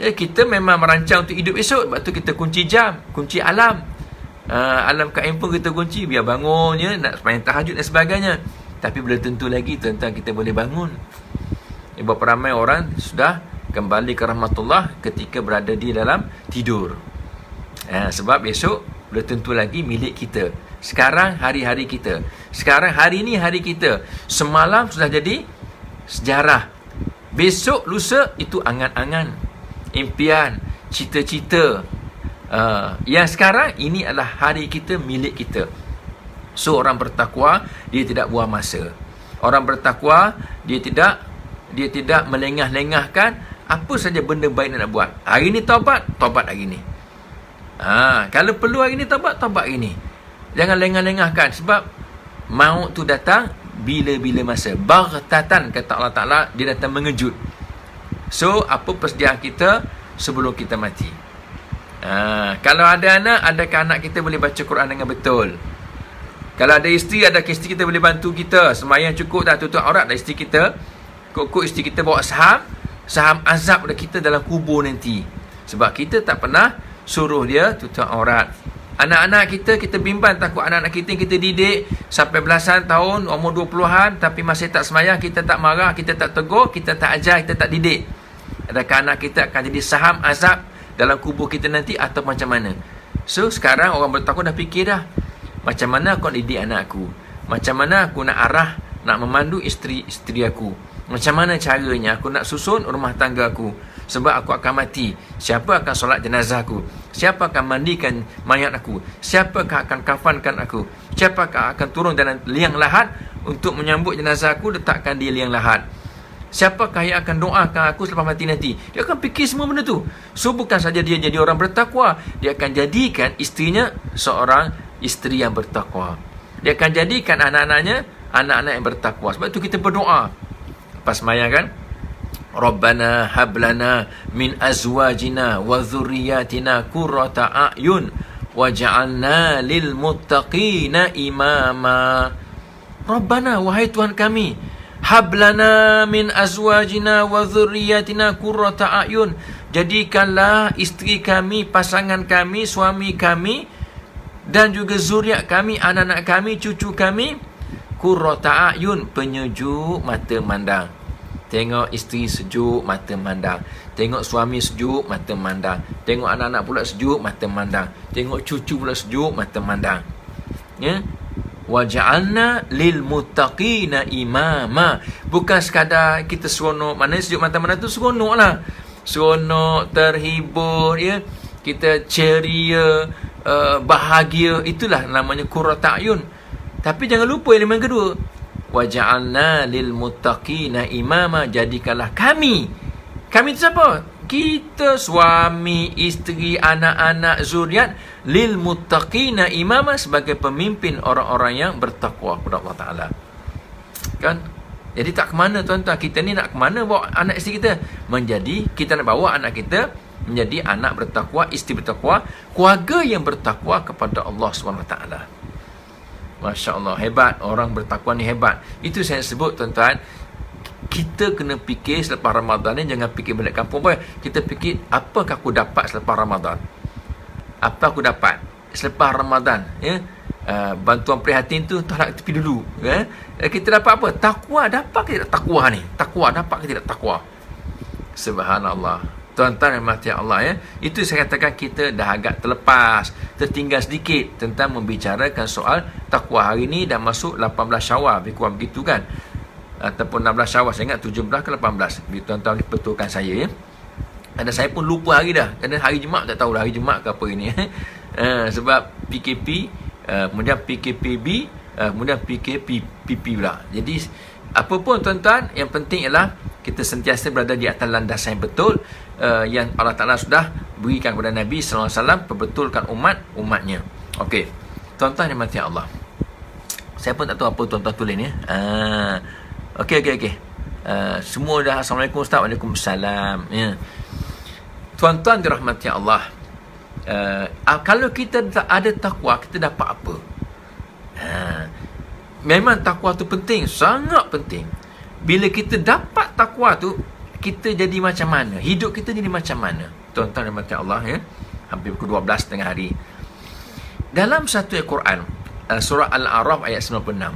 Ya, kita memang merancang untuk hidup esok. Sebab tu kita kunci jam, kunci alam. Alam kat handphone kita kunci, biar bangun je, nak sembahyang tahajud dan sebagainya. Tapi belum tentu lagi tuan-tuan kita boleh bangun. Berapa ramai orang sudah kembali ke rahmatullah ketika berada di dalam tidur. Sebab esok belum tentu lagi milik kita. Sekarang hari-hari kita. Sekarang hari ni hari kita. Semalam sudah jadi sejarah. Besok, lusa itu angan-angan, impian, cita-cita. Yang sekarang ini adalah hari kita, milik kita. So orang bertakwa, dia tidak buang masa. Orang bertakwa, dia tidak melengah-lengahkan apa saja benda baik nak buat. Hari ni taubat hari ni. Kalau perlu hari ni taubat hari ni. Jangan lengah-lengahkan, sebab maut tu datang bila-bila masa. Baghtatan, kata Allah Ta'ala, dia datang mengejut. So apa persediaan kita sebelum kita mati? Kalau ada anak, adakah anak kita boleh baca Quran dengan betul? Kalau ada isteri, adakah isteri kita boleh bantu kita? Sembahyang cukup tak, tutup aurat dah isteri kita? Kok isteri kita bawa saham azab dah kita dalam kubur nanti. Sebab kita tak pernah suruh dia tutup aurat. Anak-anak kita bimbang, takut anak-anak kita yang kita didik sampai belasan tahun, umur 20-an, tapi masih tak sembahyang, kita tak marah, kita tak tegur, kita tak ajar, kita tak didik. Adakah anak kita akan jadi saham azab dalam kubur kita nanti atau macam mana? So sekarang orang bertakwa dah fikir dah, macam mana aku nak didik anak aku, macam mana aku nak arah, nak memandu isteri aku, macam mana caranya aku nak susun rumah tangga aku. Sebab aku akan mati, siapa akan solat jenazah aku? Siapa akan mandikan mayat aku? Siapakah akan kafankan aku? Siapakah akan turun dalam liang lahat untuk menyambut jenazah aku, letakkan di liang lahat? Siapakah yang akan doakan aku selepas mati nanti? Dia akan fikir semua benda tu. So bukan saja dia jadi orang bertakwa, dia akan jadikan isterinya seorang isteri yang bertakwa. Dia akan jadikan anak-anaknya anak-anak yang bertakwa. Sebab tu kita berdoa pas sembahyang kan, Rabbana hablana min azwajina wa dhurriyyatina qurrata a'yun waj'alna lil muttaqina imama. Rabbana, wahai Tuhan kami, hablana min azwajina wa dhurriyyatina qurrata a'yun, jadikanlah isteri kami, pasangan kami, suami kami dan juga zuriat kami, anak-anak kami, cucu kami, qurrata a'yun, penyejuk mata mandang. Tengok isteri sejuk, mata mandang. Tengok suami sejuk, mata mandang. Tengok anak-anak pula sejuk, mata mandang. Tengok cucu pula sejuk, mata mandang. Ya? Waja'alna lil muttaqina imama. Bukan sekadar kita seronok. Mana sejuk mata mandang tu seronok lah. Seronok, terhibur, ya. Kita ceria, bahagia. Itulah namanya qurrata a'yun. Tapi jangan lupa elemen kedua. Waja'alna lil muttaqina imama, jadikanlah kami itu siapa? Kita, suami, isteri, anak-anak, zuriat, lil muttaqina imama, sebagai pemimpin orang-orang yang bertakwa kepada Allah Ta'ala. Kan? Jadi tak ke mana tuan-tuan, kita ni nak ke mana bawa anak isteri kita? Kita nak bawa anak kita menjadi anak bertakwa, isteri bertakwa, keluarga yang bertakwa kepada Allah SWT. Masya Allah, hebat. Orang bertakwa ni hebat. Itu saya sebut tuan-tuan, kita kena fikir selepas Ramadan ni, jangan fikir balik kampung pun. Kita fikir, apakah aku dapat selepas Ramadan? Apa aku dapat selepas Ramadan? Ya? Bantuan prihatin tu tak nak tepi dulu. Ya? Kita dapat apa? Takwa. Dapat ke tidak takwa ni? Takwa dapat ke tidak takwa? Subhanallah. Tuan-tuan yang mati Allah, ya. Itu saya katakan kita dah agak terlepas, tertinggal sedikit tentang membicarakan soal takwa. Hari ni dah masuk 18 Syawal, lebih kurang begitu kan, ataupun 16 Syawal, saya ingat 17 ke 18. Tuan-tuan betulkan saya, ya. Dan saya pun lupa hari dah, kerana hari Jumaat tak tahu dah hari Jumaat ke apa ini. Sebab PKP, kemudian PKPB, kemudian PKPP pula. Jadi apa pun tuan-tuan, yang penting ialah kita sentiasa berada di atas landasan yang betul, yang Allah Ta'ala sudah berikan kepada Nabi SAW, perbetulkan umatnya. Okey, tuan-tuan yang mati Allah, saya pun tak tahu apa tuan-tuan tulis ni. Okey. Semua dah. Assalamualaikum Ustaz. Waalaikumsalam. Ya. Tuan-tuan dirahmati Allah, kalau kita tak ada takwa, kita dapat apa? Memang takwa tu penting, sangat penting. Bila kita dapat takwa tu, kita jadi macam mana? Hidup kita jadi macam mana? Tuan-tuan dan puan Allah, ya. Hampir pukul 12 tengah hari. Dalam satu ayat Quran, surah Al-A'raf ayat 96,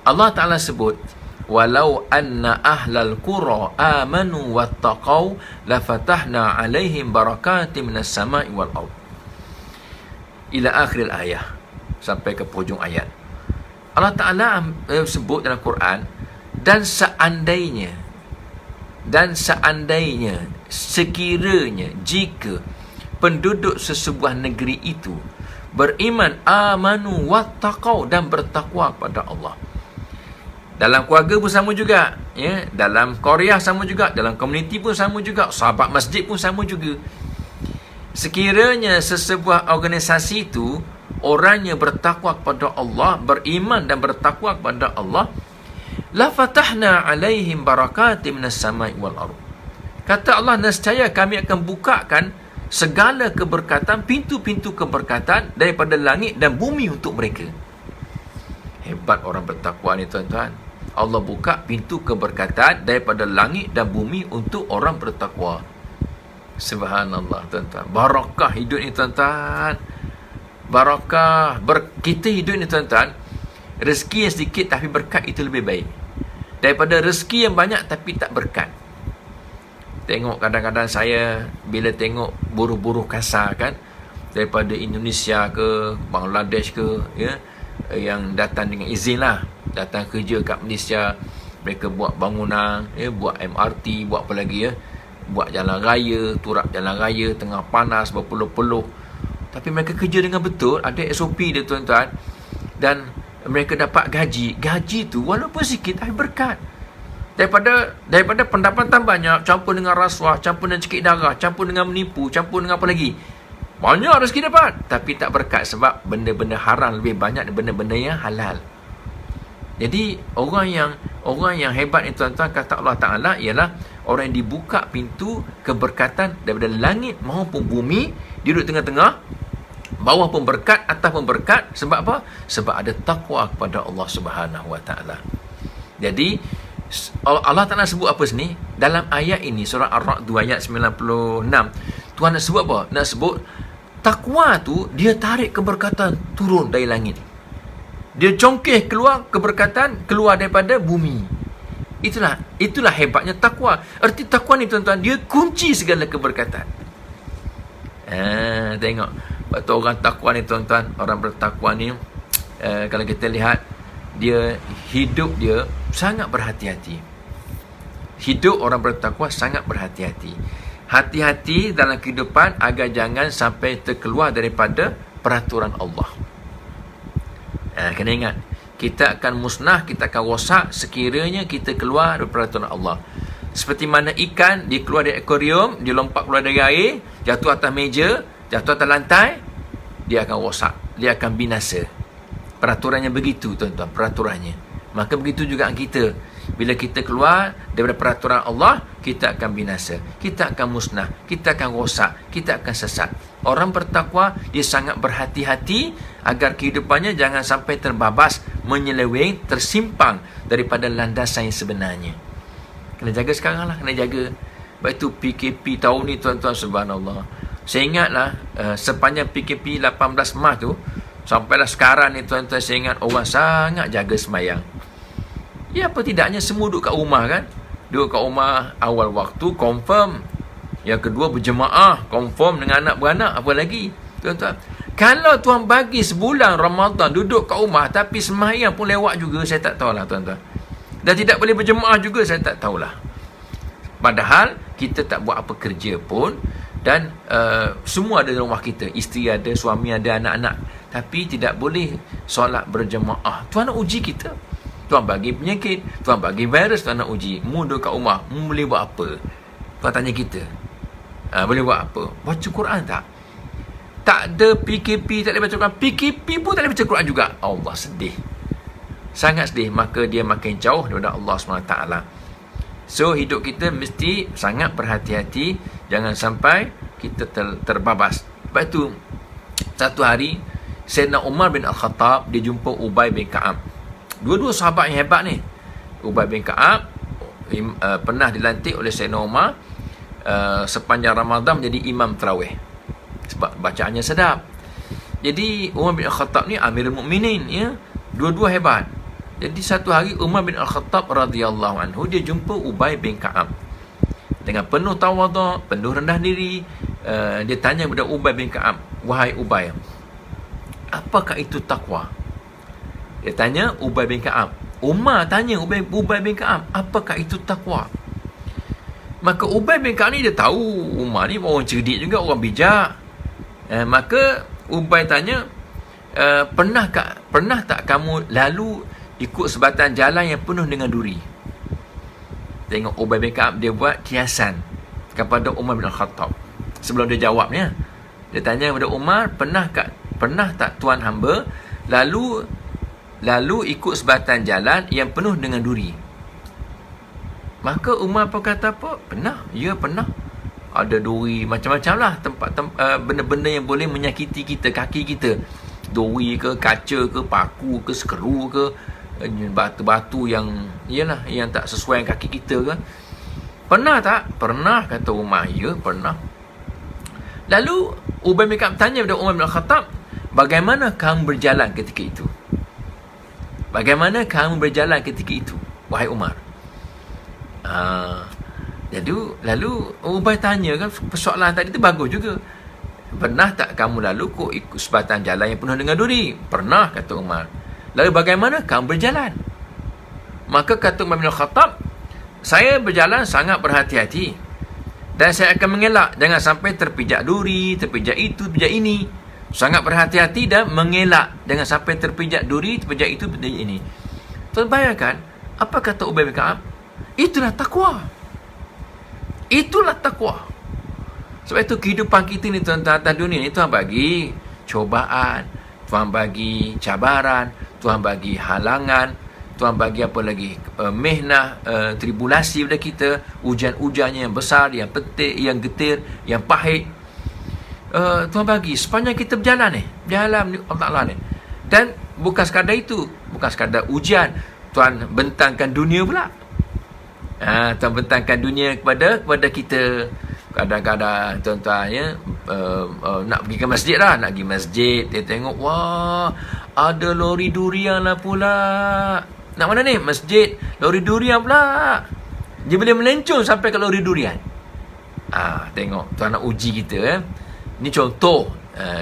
Allah Ta'ala sebut, walau anna ahlal qura amanu wattaqau lafatahna alaihim barakatim minas sama'i wal ard, ila akhir ayat, sampai ke hujung ayat. Allah Ta'ala sebut dalam Quran, dan seandainya, sekiranya, jika penduduk sesebuah negeri itu beriman, amanu wattaqau, dan bertakwa kepada Allah. Dalam keluarga pun sama juga, ya. Dalam Korea sama juga, dalam komuniti pun sama juga, sahabat masjid pun sama juga. Sekiranya sesebuah organisasi itu orangnya bertakwa kepada Allah, beriman dan bertakwa kepada Allah, la fatahna alaihim barakatim minas sama'i wal ard. Kata Allah, nescaya kami akan bukakan segala keberkatan, pintu-pintu keberkatan daripada langit dan bumi untuk mereka. Hebat orang bertakwa ni, tuan-tuan. Allah buka pintu keberkatan daripada langit dan bumi untuk orang bertakwa. Subhanallah, tuan-tuan. Barakah hidup ni, tuan-tuan. Barakah. Kita hidup ni, tuan-tuan, rezeki yang sedikit tapi berkat itu lebih baik daripada rezeki yang banyak tapi tak berkat. Tengok kadang-kadang saya bila tengok buruh-buruh kasar kan, daripada Indonesia ke Bangladesh ke, ya, yang datang dengan izin lah, datang kerja kat Malaysia, mereka buat bangunan, ya, buat MRT, buat apa lagi, ya, buat jalan raya, turap jalan raya tengah panas berpeluh-peluh, tapi mereka kerja dengan betul, ada SOP dia, tuan-tuan, dan mereka dapat gaji tu walaupun sikit tapi berkat. Daripada pendapatan banyak, campur dengan rasuah, campur dengan cekik darah, campur dengan menipu, campur dengan apa lagi, banyak rezeki dapat tapi tak berkat, sebab benda-benda haram lebih banyak daripada benda yang halal. Jadi orang yang hebat ni, tuan-tuan, kata Allah Ta'ala, ialah orang yang dibuka pintu keberkatan daripada langit maupun bumi. Dia duduk tengah-tengah, bawah pun berkat, atas pun berkat. Sebab apa? Sebab ada takwa kepada Allah Subhanahu Wa Ta'ala. Jadi Allah Ta'ala sebut apa sini? Dalam ayat ini, surah Ar-Ra'd 2 ayat 96, Tuhan nak sebut apa? Nak sebut takwa tu, dia tarik keberkatan turun dari langit. Dia congkeh keluar keberkatan, keluar daripada bumi. Itulah hebatnya takwa. Erti takwa ni, tuan-tuan, dia kunci segala keberkatan. Tengok. Waktu orang takwa ni, tuan-tuan, orang bertakwa ni, kalau kita lihat, dia hidup dia sangat berhati-hati. Hidup orang bertakwa sangat berhati-hati. Hati-hati dalam kehidupan agar jangan sampai terkeluar daripada peraturan Allah. Kena ingat, kita akan musnah, kita akan rosak sekiranya kita keluar dari peraturan Allah. Seperti mana ikan, dia keluar dari akuarium, dia lompat keluar dari air, jatuh atas meja, jatuh atas lantai, dia akan rosak, dia akan binasa. Peraturannya begitu, tuan-tuan, peraturannya. Maka begitu juga kita. Bila kita keluar daripada peraturan Allah, kita akan binasa, kita akan musnah, kita akan rosak, kita akan sesat. Orang bertakwa, dia sangat berhati-hati agar kehidupannya jangan sampai terbabas, menyeleweng, tersimpang daripada landasan yang sebenarnya. Kena jaga sekarang lah, kena jaga. Sebab itu PKP tahun ni, tuan-tuan, subhanallah. Saya ingatlah sepanjang PKP 18 Mac tu, sampailah sekarang ni, tuan-tuan, saya ingat orang sangat jaga sembahyang. Ya, apa tidaknya semua duduk kat rumah kan. Duduk kat rumah awal waktu, confirm. Yang kedua, berjemaah, confirm dengan anak beranak, apa lagi, tuan-tuan. Kalau Tuhan bagi sebulan Ramadan duduk kat rumah, tapi sembahyang pun lewat juga, saya tak tahulah, tuan-tuan. Dan tidak boleh berjemaah juga, saya tak tahulah. Padahal kita tak buat apa kerja pun, dan semua ada di rumah kita, isteri ada, suami ada, anak-anak, tapi tidak boleh solat berjemaah. Tuhan nak uji kita. Tuhan bagi penyakit, Tuhan bagi virus, Tuhan nak uji. Mu duduk kat rumah, mu boleh buat apa? Tuhan tanya kita, boleh buat apa? Baca Quran tak? Tak ada PKP, tak boleh baca Quran. PKP pun tak boleh baca Quran juga. Allah, sedih, sangat sedih. Maka dia makin jauh daripada Allah SWT. So hidup kita mesti sangat berhati-hati, jangan sampai kita terbabas. Sebab itu satu hari Sayyidina Umar bin Al-Khattab, dia jumpa Ubay bin Ka'ab. Dua-dua sahabat yang hebat ni. Ubay bin Ka'ab, pernah dilantik oleh Sayyidina Umar sepanjang Ramadan menjadi imam tarawih sebab bacaannya sedap. Jadi Umar bin Al-Khattab ni Amirul Mukminin, ya, dua-dua hebat. Jadi satu hari Umar bin Al-Khattab radhiyallahu anhu dia jumpa Ubay bin Ka'ab dengan penuh tawaduk, penuh rendah diri. Dia tanya kepada Ubay bin Ka'ab, "Wahai Ubay, apakah itu takwa?" Dia tanya Ubay bin Ka'ab. Umar tanya Ubay bin Ka'ab, "Apakah itu takwa?" Maka Ubay bin Ka'ab ni dia tahu Umar ni orang cerdik juga, orang bijak. Maka Ubay tanya, pernah tak kamu lalu ikut sebatan jalan yang penuh dengan duri? Tengok Ubay bin Ka'ab dia buat kiasan kepada Umar bin Al-Khattab. Sebelum dia jawabnya, dia tanya kepada Umar, pernah tak tuan hamba lalu ikut sebatan jalan yang penuh dengan duri? Maka Umar pun kata apa? Pernah. Ya, pernah. Ada duri, macam-macam lah benda-benda yang boleh menyakiti kita, kaki kita. Duri ke, kaca ke, paku ke, skru ke, batu-batu yang tak sesuai dengan kaki kita ke. Pernah tak? Pernah, kata Umar. Ya, pernah. Lalu Ubay bin Ka'ab tanya kepada Umar bin Al-Khattab, bagaimana kamu berjalan ketika itu? Bagaimana kamu berjalan ketika itu, wahai Umar? Lalu Ubay tanya kan, persoalan tadi tu bagus juga. Pernah tak kamu lalu ikut sebatan jalan yang penuh dengan duri? Pernah, kata Umar. Lalu bagaimana kamu berjalan? Maka kata Umar bin Al-Khattab, saya berjalan sangat berhati-hati dan saya akan mengelak jangan sampai terpijak duri, terpijak itu, terpijak ini. Sangat berhati-hati dan mengelak jangan sampai terpijak duri, terpijak itu, terpijak ini. Tuan bayangkan, apa kata Ubay bin Ka'ab? Itulah takwa. Itulah takwa. Sebab itu kehidupan kita ni tuan-tuan, atas dunia ni Tuhan bagi cobaan, Tuhan bagi cabaran, Tuhan bagi halangan, Tuhan bagi apa lagi, mihnah, tribulasi pada kita, ujian-ujiannya yang besar, yang petik, yang getir, yang pahit. Tuhan bagi sepanjang kita berjalan Allah Ta'ala ni. Dan bukan sekadar itu, bukan sekadar ujian, Tuhan bentangkan dunia pula. Tuhan bentangkan dunia kepada kita. Kadang-kadang tuan-tuan, ya, nak pergi ke masjid lah, nak pergi masjid, dia tengok, wah, ada lori durian lah pula. Nak mana ni? Masjid, lori durian pula. Dia boleh melencong sampai ke lori durian. Tengok, Tuhan nak uji kita. Ni contoh.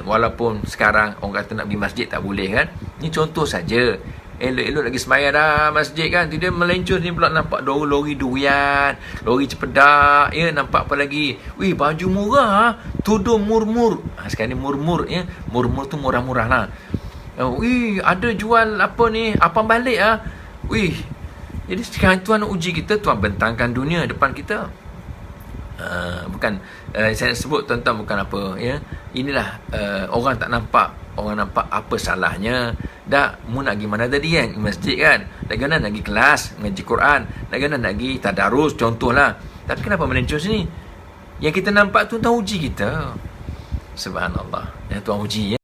Walaupun sekarang orang kata nak pergi masjid tak boleh kan. Ni contoh saja. Elok-elok lagi sembahyang dah masjid kan, dia melencong ni pula nampak lori durian, lori cepedak, ya, nampak apa lagi, wih, baju murah, tudung murmur. Sekarang ni murmur, ya, murmur tu murah-murah lah. Wih, ada jual apa ni, apa balik ah. Wih, jadi sekarang Tuhan nak uji kita, Tuhan bentangkan dunia depan kita. Bukan saya sebut tuan-tuan, bukan apa, ya. Inilah orang tak nampak, orang nampak apa salahnya. Dah, mu nak pergi mana tadi kan? Masjid kan? Nak pergi nak pergi kelas mengaji Quran, nak pergi tadarus, contohlah. Tapi kenapa melencong sini? Yang kita nampak tu Tuhan uji kita. Subhanallah. Yang Tuhan uji, ya.